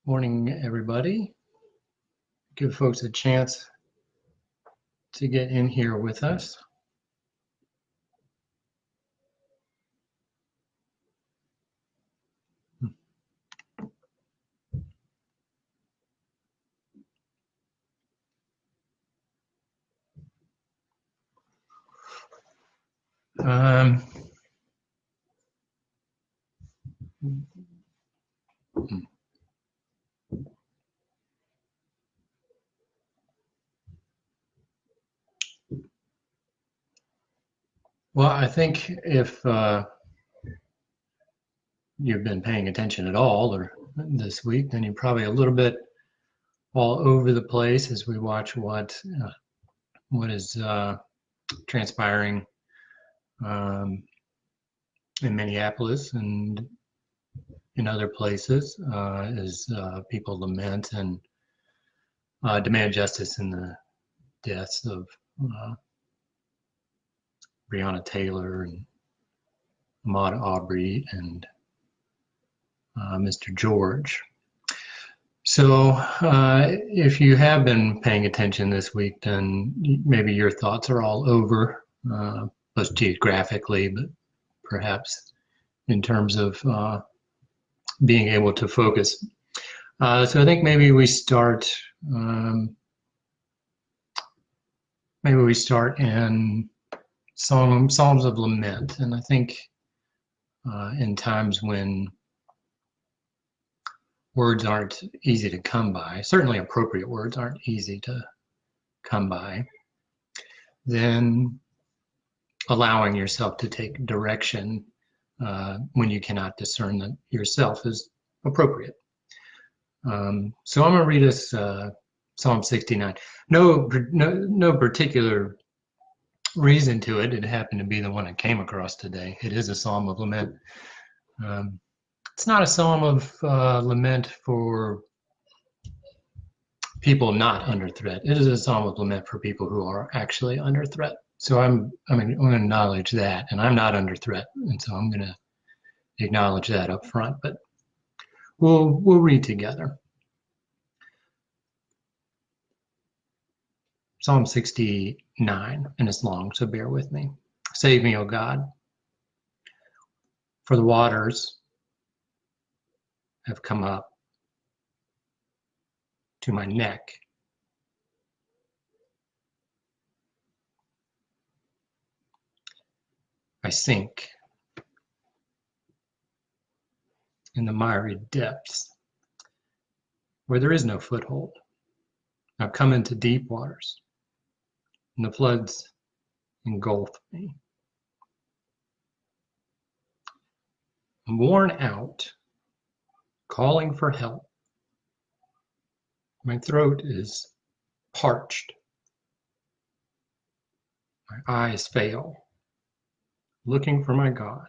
Morning, everybody. Give folks a chance to get in here with us. Well, I think if you've been paying attention at all or this week, then you're probably a little bit all over the place as we watch what is transpiring in Minneapolis and in other places as people lament and demand justice in the deaths of Breonna Taylor and Ahmaud Arbery and Mr. George. So if you have been paying attention this week, then maybe your thoughts are all over, both geographically, but perhaps in terms of being able to focus. So I think maybe we start in Psalms of Lament. And I think in times when words aren't easy to come by, certainly appropriate words aren't easy to come by, then allowing yourself to take direction when you cannot discern that yourself is appropriate. So I'm going to read us Psalm 69. No particular reason to it. It happened to be the one I came across today. It is a psalm of lament. It's not a psalm of lament for people not under threat. It is a psalm of lament for people who are actually under threat. So I'm going to acknowledge that, and I'm not under threat, and so I'm going to acknowledge that up front. But we'll read together. Psalm 69, and it's long, so bear with me. Save me, O God, for the waters have come up to my neck. I sink in the miry depths where there is no foothold. I've come into deep waters, and the floods engulf me. I'm worn out, calling for help. My throat is parched. My eyes fail, looking for my God.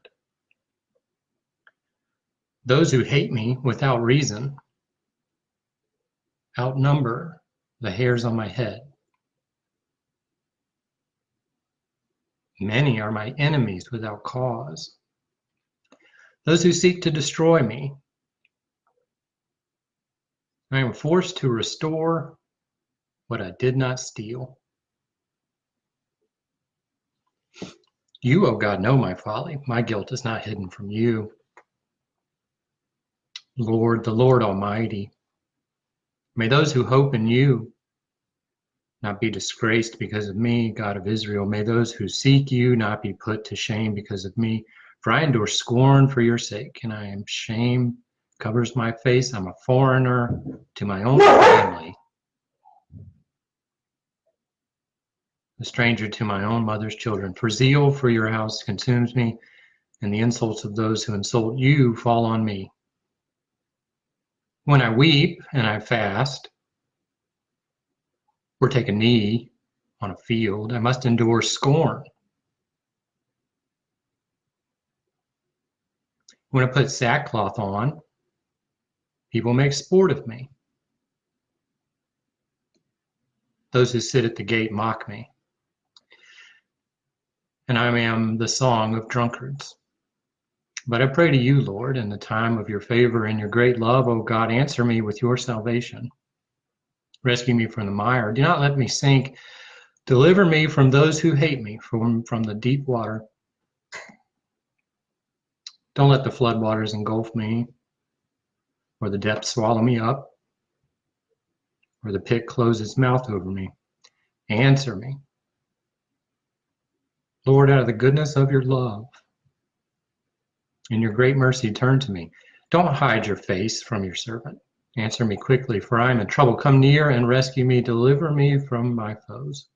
Those who hate me without reason outnumber the hairs on my head. Many are my enemies without cause. Those who seek to destroy me. I am forced to restore what I did not steal. You, O God, know my folly. My guilt is not hidden from you. Lord, the Lord Almighty, may those who hope in you not be disgraced because of me, God of Israel. May those who seek you not be put to shame because of me. For I endure scorn for your sake, and I am shame covers my face. I'm a foreigner to my own family, a stranger to my own mother's children. For zeal for your house consumes me, and the insults of those who insult you fall on me. When I weep and I fast, or take a knee on a field, I must endure scorn. When I put sackcloth on, people make sport of me. Those who sit at the gate mock me. And I am the song of drunkards. But I pray to you, Lord, in the time of your favor and your great love, O God, answer me with your salvation. Rescue me from the mire. Do not let me sink. Deliver me from those who hate me, from the deep water. Don't let the floodwaters engulf me, or the depths swallow me up, or the pit close its mouth over me. Answer me, Lord, out of the goodness of your love. In your great mercy, turn to me. Don't hide your face from your servant. Answer me quickly, for I am in trouble. Come near and rescue me. Deliver me from my foes.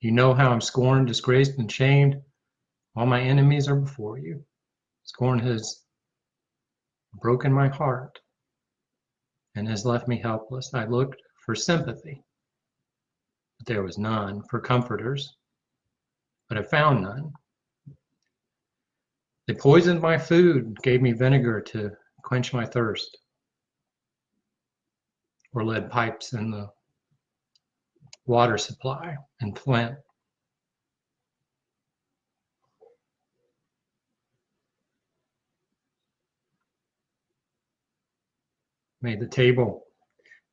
You know how I'm scorned, disgraced, and shamed. All my enemies are before you. Scorn has broken my heart and has left me helpless. I looked for sympathy, but there was none, for comforters, but I found none. They poisoned my food, gave me vinegar to quench my thirst, or lead pipes in the water supply and flint. May the table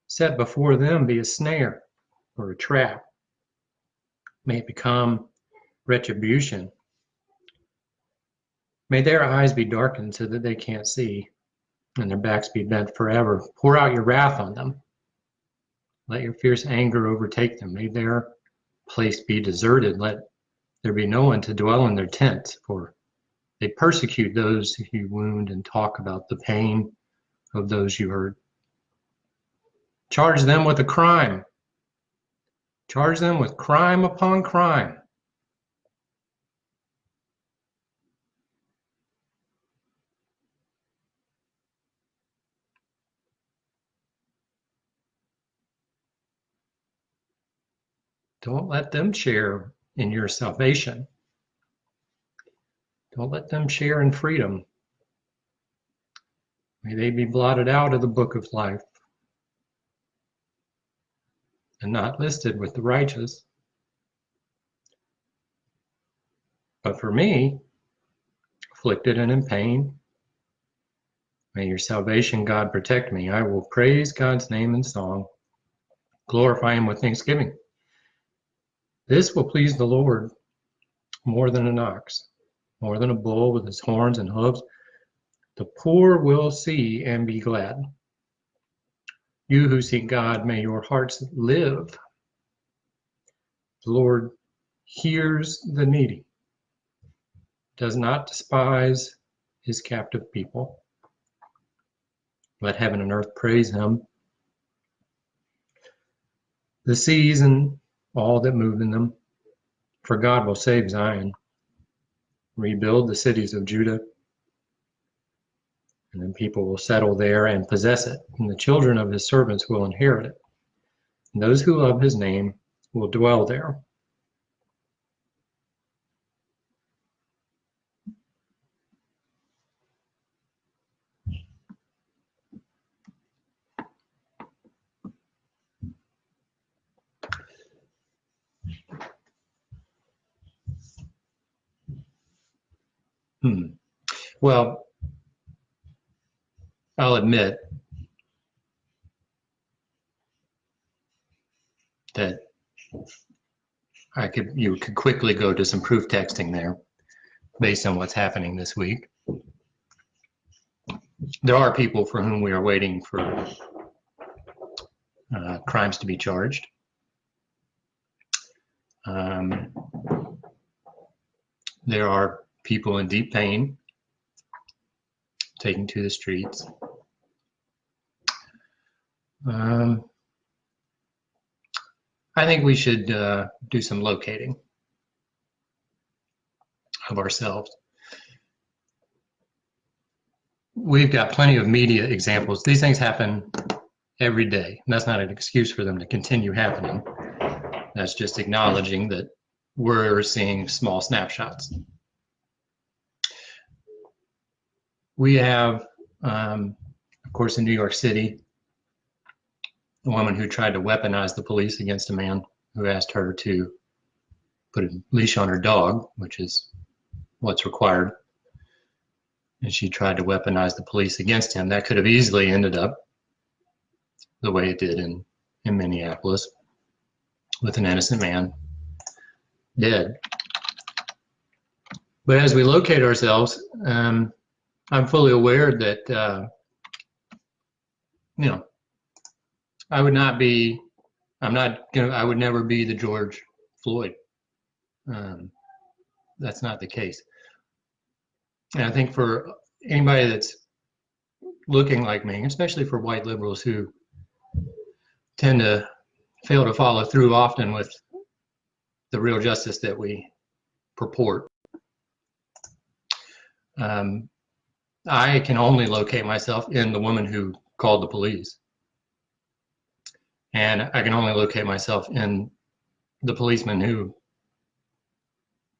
set before them be a snare or a trap. May it become retribution. May their eyes be darkened so that they can't see, and their backs be bent forever. Pour out your wrath on them. Let your fierce anger overtake them. May their place be deserted. Let there be no one to dwell in their tents, for they persecute those you wound and talk about the pain of those you hurt. Charge them with a crime. Charge them with crime upon crime. Don't let them share in your salvation. Don't let them share in freedom. May they be blotted out of the book of life and not listed with the righteous. But for me, afflicted and in pain, may your salvation, God, protect me. I will praise God's name in song, glorify him with thanksgiving. This will please the Lord more than an ox, more than a bull with his horns and hooves. The poor will see and be glad. You who seek God, may your hearts live. The Lord hears the needy, does not despise his captive people. Let heaven and earth praise him. The seas and all that move in them, for God will save Zion, rebuild the cities of Judah, and then people will settle there and possess it, and the children of his servants will inherit it. And those who love his name will dwell there. Well, I'll admit that you could quickly go to some proof texting there based on what's happening this week. There are people for whom we are waiting for crimes to be charged. There are people in deep pain taken to the streets. I think we should do some locating of ourselves. We've got plenty of media examples. These things happen every day. And that's not an excuse for them to continue happening. That's just acknowledging that we're seeing small snapshots. We have, of course, in New York City, a woman who tried to weaponize the police against a man who asked her to put a leash on her dog, which is what's required and she tried to weaponize the police against him. That could have easily ended up the way it did in Minneapolis, with an innocent man dead. But as we locate ourselves, I'm fully aware that, I would never be the George Floyd. That's not the case. And I think for anybody that's looking like me, especially for white liberals who tend to fail to follow through often with the real justice that we purport, I can only locate myself in the woman who called the police. And I can only locate myself in the policeman who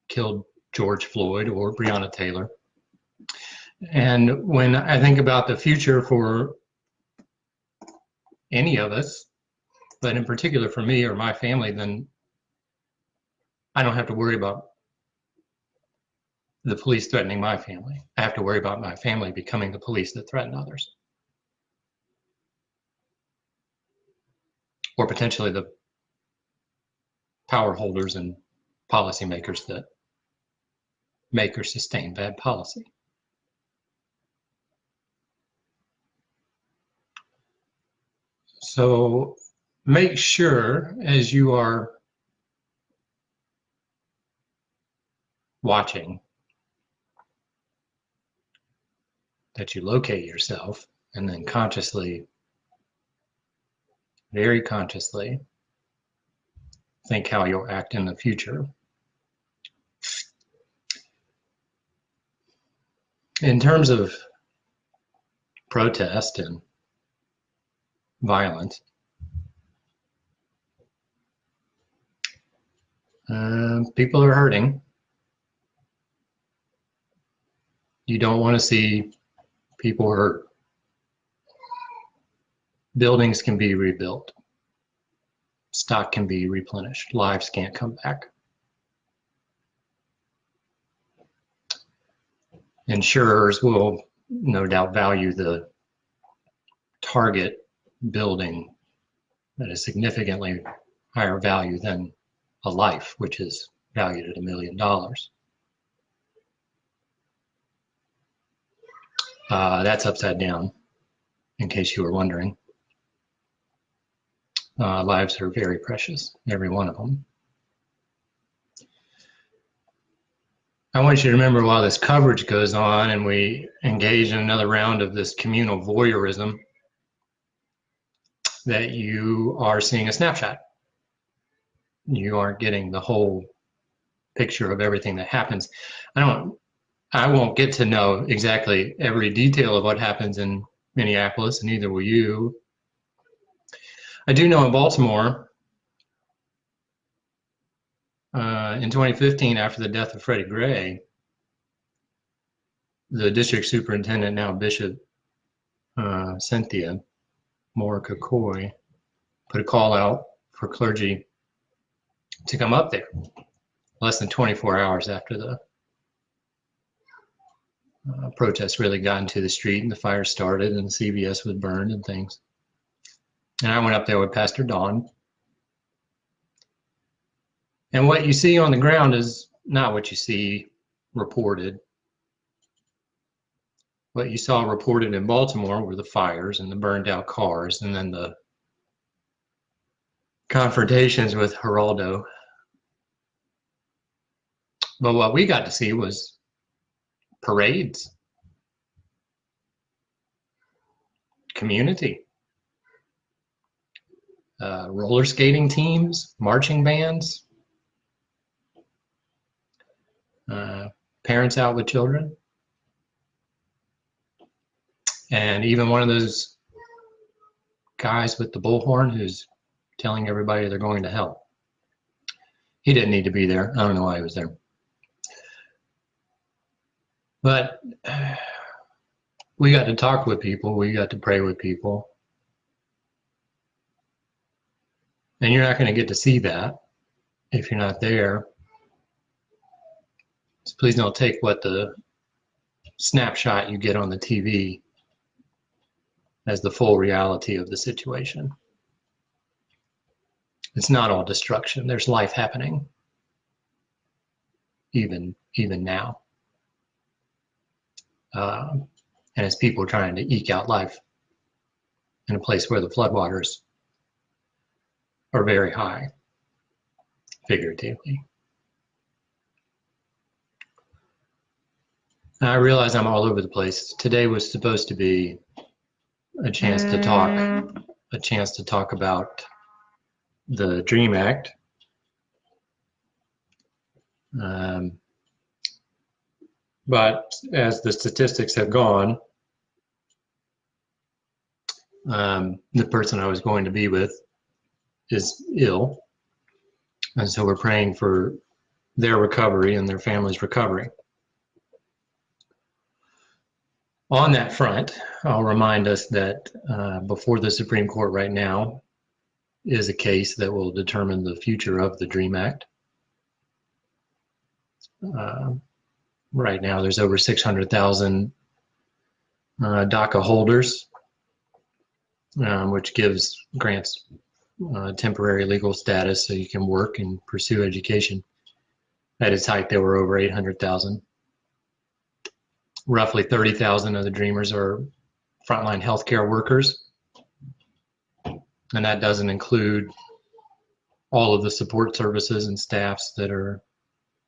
killed George Floyd or Breonna Taylor. And when I think about the future for any of us, but in particular for me or my family, then I don't have to worry about the police threatening my family. I have to worry about my family becoming the police that threaten others. Or potentially the power holders and policymakers that make or sustain bad policy. So make sure as you are watching that you locate yourself and then consciously, very consciously, think how you'll act in the future. In terms of protest and violence, people are hurting. You don't want to see people hurt. Buildings can be rebuilt. Stock can be replenished. Lives can't come back. Insurers will no doubt value the target building at a significantly higher value than a life, which is valued at $1 million. That's upside down, in case you were wondering. Lives are very precious, every one of them. I want you to remember while this coverage goes on and we engage in another round of this communal voyeurism, that you are seeing a snapshot. You aren't getting the whole picture of everything that happens. I won't get to know exactly every detail of what happens in Minneapolis, and neither will you. I do know in Baltimore, in 2015, after the death of Freddie Gray, the district superintendent, now Bishop Cynthia Morica Coy, put a call out for clergy to come up there less than 24 hours after the protests really got into the street and the fire started and the CVS was burned and things. And I went up there with Pastor Don. And what you see on the ground is not what you see reported. What you saw reported in Baltimore were the fires and the burned out cars and then the confrontations with Geraldo. But what we got to see was parades, community, roller skating teams, marching bands, parents out with children, and even one of those guys with the bullhorn who's telling everybody they're going to hell. He didn't need to be there. I don't know why he was there. But we got to talk with people. We got to pray with people. And you're not going to get to see that if you're not there. So please don't take what the snapshot you get on the TV as the full reality of the situation. It's not all destruction. There's life happening, even now. And it's people trying to eke out life in a place where the floodwaters are very high, figuratively. Now, I realize I'm all over the place. Today was supposed to be a chance to talk about the DREAM Act. But as the statistics have gone, the person I was going to be with is ill. And so we're praying for their recovery and their family's recovery. On that front, I'll remind us that before the Supreme Court right now is a case that will determine the future of the DREAM Act. Right now, there's over 600,000 DACA holders, which grants temporary legal status so you can work and pursue education. At its height, there were over 800,000. Roughly 30,000 of the Dreamers are frontline healthcare workers, and that doesn't include all of the support services and staffs that are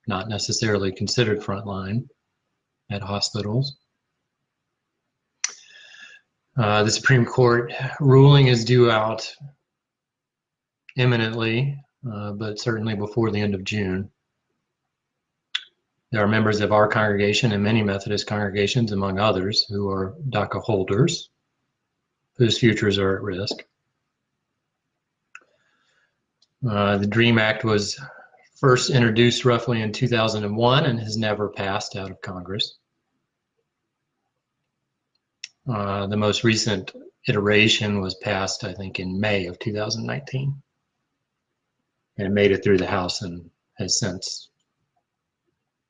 not necessarily considered frontline at hospitals. The Supreme Court ruling is due out imminently, but certainly before the end of June. There are members of our congregation and many Methodist congregations, among others, who are DACA holders, whose futures are at risk. The DREAM Act was first introduced roughly in 2001 and has never passed out of Congress. The most recent iteration was passed, I think, in May of 2019. And it made it through the House and has since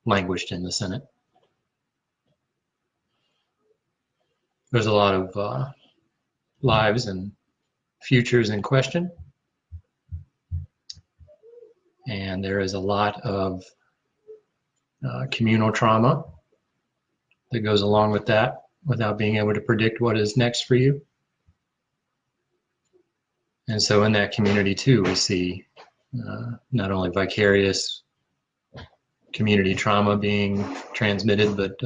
languished in the Senate. There's a lot of lives and futures in question. And there is a lot of communal trauma that goes along with that without being able to predict what is next for you. And so in that community too, we see not only vicarious community trauma being transmitted, but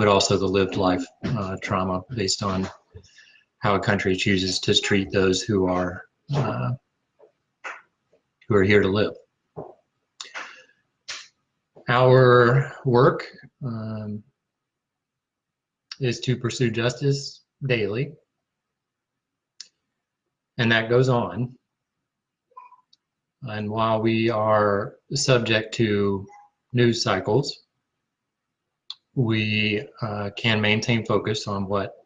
also the lived life trauma based on how a country chooses to treat those who are here to live. Our work is to pursue justice daily, and that goes on. And while we are subject to news cycles, we can maintain focus on what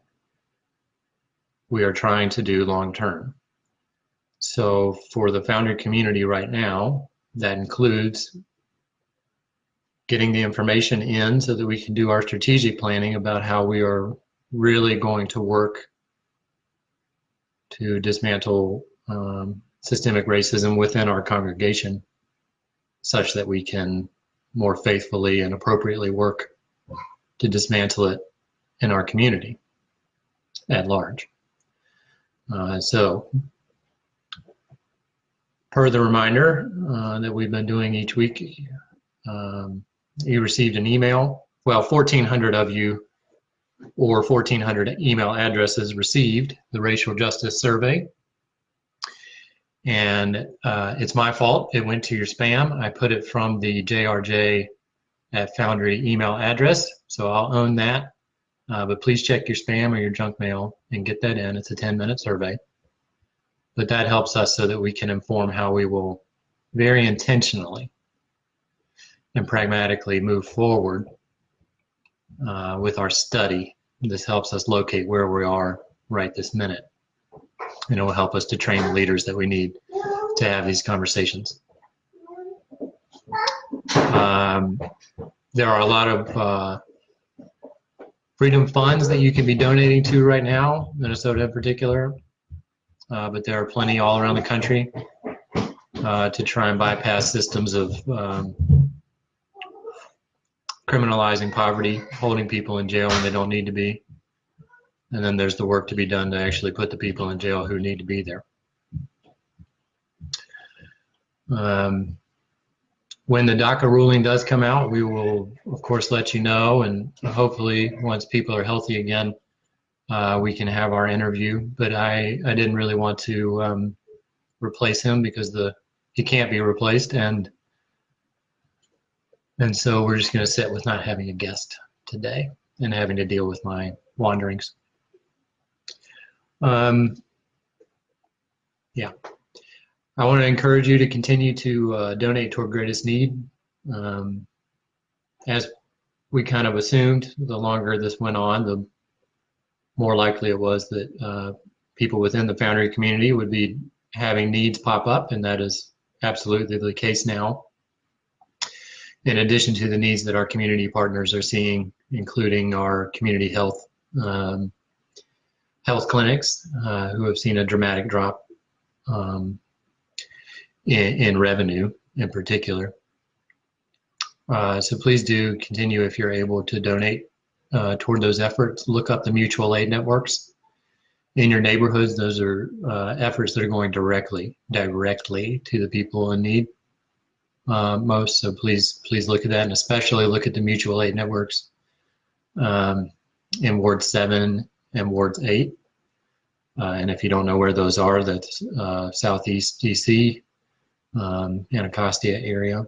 we are trying to do long term. So for the Foundry community right now, that includes getting the information in so that we can do our strategic planning about how we are really going to work to dismantle systemic racism within our congregation, such that we can more faithfully and appropriately work to dismantle it in our community at large. So, per the reminder that we've been doing each week, you received an email. Well, 1,400 of you, or 1,400 email addresses, received the Racial Justice Survey. And it's my fault. It went to your spam. I put it from the JRJ@Foundry email address, so I'll own that. But please check your spam or your junk mail and get that in. It's a 10-minute survey. But that helps us so that we can inform how we will very intentionally and pragmatically move forward with our study. This helps us locate where we are right this minute. And it will help us to train the leaders that we need to have these conversations. There are a lot of freedom funds that you can be donating to right now, Minnesota in particular, but there are plenty all around the country to try and bypass systems of criminalizing poverty, holding people in jail when they don't need to be. And then there's the work to be done to actually put the people in jail who need to be there. When the DACA ruling does come out, we will, of course, let you know. And hopefully, once people are healthy again, we can have our interview. But I didn't really want to replace him because he can't be replaced. And so we're just going to sit with not having a guest today and having to deal with my wanderings. Yeah. I want to encourage you to continue to donate toward greatest need. As we kind of assumed, the longer this went on, the more likely it was that people within the Foundry community would be having needs pop up, and that is absolutely the case now. In addition to the needs that our community partners are seeing, including our community health clinics, who have seen a dramatic drop in revenue in particular. So please do continue, if you're able, to donate toward those efforts. Look up the mutual aid networks in your neighborhoods. Those are efforts that are going directly to the people in need most. So please look at that, and especially look at the mutual aid networks in Ward 7 and Ward 8. And if you don't know where those are, that's Southeast DC, Anacostia area.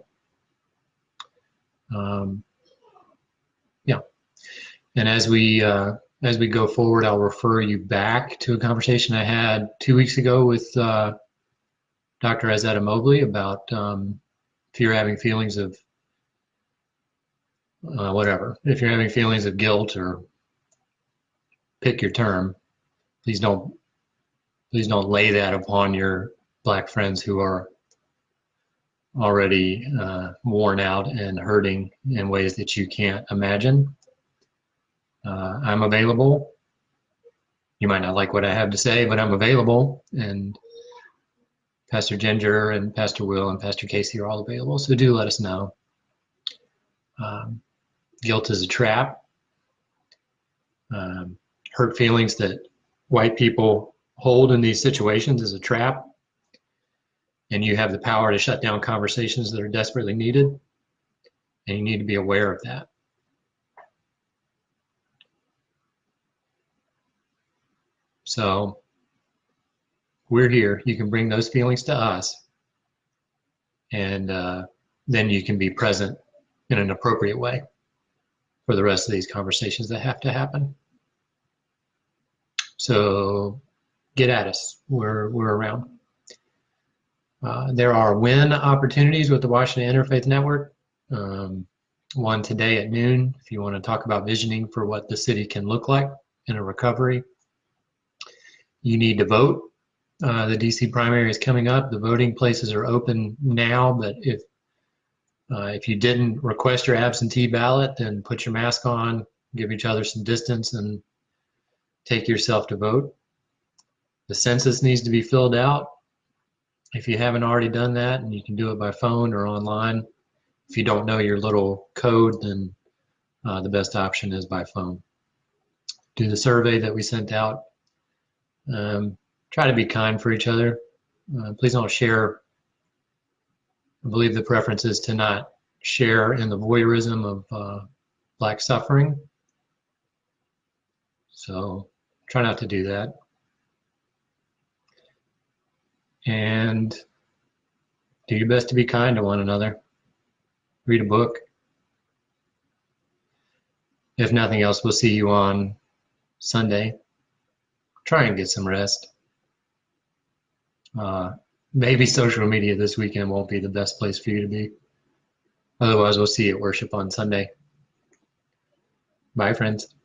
Yeah, and as we go forward, I'll refer you back to a conversation I had 2 weeks ago with Dr. Azetta Mobley about if you're having feelings of if you're having feelings of guilt, or pick your term, please don't lay that upon your Black friends who are already worn out and hurting in ways that you can't imagine. I'm available. You might not like what I have to say, but I'm available. And Pastor Ginger and Pastor Will and Pastor Casey are all available, so do let us know. Guilt is a trap. Hurt feelings that white people hold in these situations is a trap. And you have the power to shut down conversations that are desperately needed, and you need to be aware of that. So we're here. You can bring those feelings to us, and then you can be present in an appropriate way for the rest of these conversations that have to happen. So get at us. We're around. There are WIN opportunities with the Washington Interfaith Network. One today at noon, if you want to talk about visioning for what the city can look like in a recovery. You need to vote. The DC primary is coming up. The voting places are open now, but if you didn't request your absentee ballot, then put your mask on, give each other some distance, and take yourself to vote. The census needs to be filled out. If you haven't already done that, and you can do it by phone or online. If you don't know your little code, then the best option is by phone. Do the survey that we sent out. Try to be kind for each other. Please don't share. I believe the preference is to not share in the voyeurism of Black suffering. So try not to do that. And do your best to be kind to one another. Read a book. If nothing else, we'll see you on Sunday. Try and get some rest. Maybe social media this weekend won't be the best place for you to be. Otherwise, we'll see you at worship on Sunday. Bye, friends.